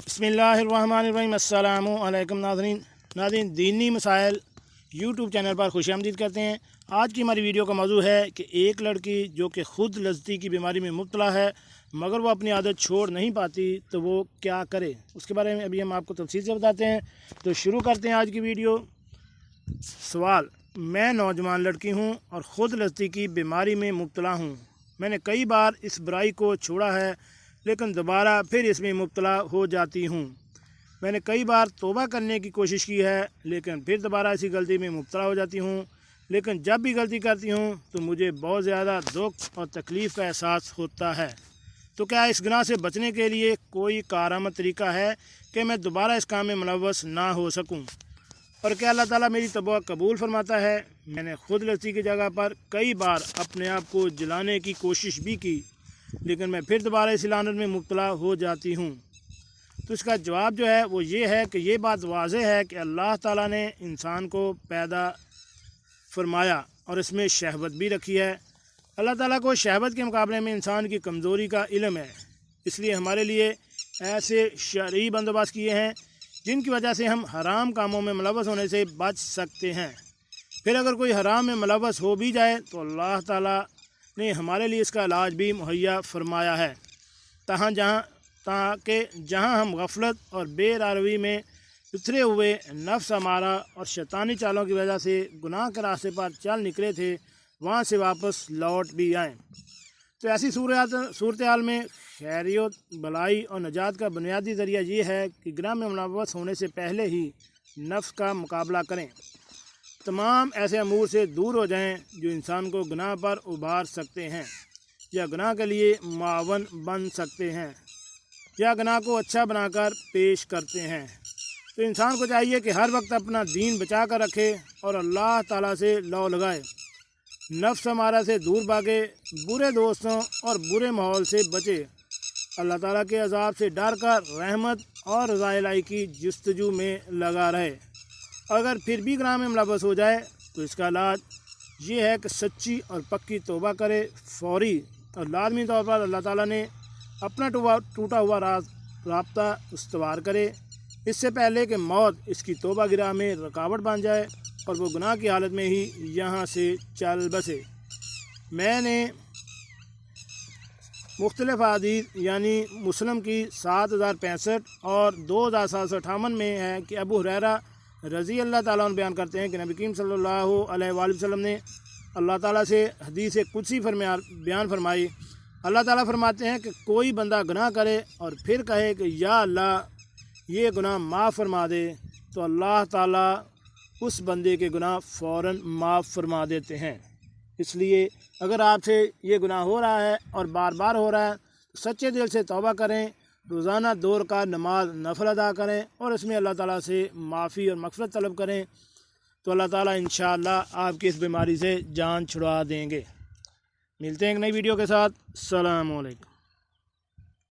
बिस्मिल्लाहिर्रहमानिर्रहीम। अस्सलामु अलैकुम नाज़रीन दीनी मसाइल यूट्यूब चैनल पर खुश आमदीद करते हैं। आज की हमारी वीडियो का मौजू है कि एक लड़की जो कि ख़ुद लज़्ज़ती की बीमारी में मुब्तला है मगर वो अपनी आदत छोड़ नहीं पाती तो वो क्या करे, उसके बारे में अभी हम आपको तफसील से बताते हैं। तो शुरू करते हैं आज की वीडियो। सवाल: मैं नौजवान लड़की हूँ और ख़ुद लज़्ज़ती की बीमारी में मुब्तला हूँ। मैंने कई बार इस बुराई को छोड़ा है लेकिन दोबारा फिर इसमें मुब्तला हो जाती हूँ। मैंने कई बार तौबा करने की कोशिश की है लेकिन फिर दोबारा इसी गलती में मुब्तला हो जाती हूँ। लेकिन जब भी गलती करती हूँ तो मुझे बहुत ज़्यादा दुख और तकलीफ़ का एहसास होता है। तो क्या इस गुनाह से बचने के लिए कोई कारआमद तरीका है कि मैं दोबारा इस काम में मुलव्वस ना हो सकूँ, और क्या अल्लाह ताला मेरी तौबा कबूल फरमाता है? मैंने ख़ुद लज़्ज़ती की जगह पर कई बार अपने आप को जलाने की कोशिश भी की लेकिन मैं फिर दोबारा इस लानत में मुब्तला हो जाती हूँ। तो इसका जवाब जो है वो ये है कि ये बात वाज़ेह है कि अल्लाह ताला ने इंसान को पैदा फरमाया और इसमें शहवत भी रखी है। अल्लाह ताला को शहवत के मुकाबले में इंसान की कमज़ोरी का इल्म है, इसलिए हमारे लिए ऐसे शरई बंदोबस्त किए हैं जिनकी वजह से हम हराम कामों में मुलव्वस होने से बच सकते हैं। फिर अगर कोई हराम में मुलव्वस हो भी जाए तो अल्लाह ताला ने हमारे लिए इसका इलाज भी मुहैया फरमाया है, ताकि जहाँ हम गफलत और बेरारवी में उतरे हुए नफ्स हमारा और शैतानी चालों की वजह से गुनाह के रास्ते पर चल निकले थे वहाँ से वापस लौट भी आएँ। तो ऐसी सूरत हाल में खैरियत, भलाई और नजात का बुनियादी ज़रिया ये है कि गुनाह में मुलव्वस होने से पहले ही नफ्स का मुकाबला करें, तमाम ऐसे अमूर से दूर हो जाएं जो इंसान को गुनाह पर उभार सकते हैं या गुनाह के लिए मुआवन बन सकते हैं या गुनाह को अच्छा बनाकर पेश करते हैं। तो इंसान को चाहिए कि हर वक्त अपना दीन बचा कर रखे और अल्लाह ताला से लौ लगाए, नफ्स हमारा से दूर भागे, बुरे दोस्तों और बुरे माहौल से बचे, अल्लाह ताला के अज़ाब से डर कर रहमत और रज़ा इलाही की जस्तजू में लगा रहे। अगर फिर भी गुनाह में मुलव्वस हो जाए तो इसका इलाज ये है कि सच्ची और पक्की तौबा करे, फौरी और लाजमी तौर पर अल्लाह ताला ने अपना टूटा हुआ राब्ता इस्तवार करे, इससे पहले कि मौत इसकी तौबा गिराह में रुकावट बन जाए और वो गुनाह की हालत में ही यहाँ से चल बसे। मैंने मुख्तलिफ हदीस यानी मुस्लिम की 7065 और 2758 में है कि अबू हुरैरा रज़ी अल्लाह ताला अन्हु बयान करते हैं कि नबी करीम सल्लल्लाहु अलैहि वसल्लम ने अल्लाह ताला से हदीस कुदसी बयान फरमाई। अल्लाह ताला फरमाते हैं कि कोई बंदा गुनाह करे और फिर कहे कि या अल्लाह ये गुनाह माफ़ फरमा दे, तो अल्लाह ताला उस बंदे के गुनाह फ़ौरन माफ़ फरमा देते हैं। इसलिए अगर आपसे ये गुनाह हो रहा है और बार बार हो रहा है तो सच्चे दिल से तौबा करें, रोज़ाना 2 रकात नमाज नफल अदा करें और इसमें अल्लाह ताला से माफ़ी और मग़फ़िरत तलब करें, तो अल्लाह ताला इंशाअल्लाह आपकी इस बीमारी से जान छुड़वा देंगे। मिलते हैं एक नई वीडियो के साथ। अस्सलामु अलैकुम।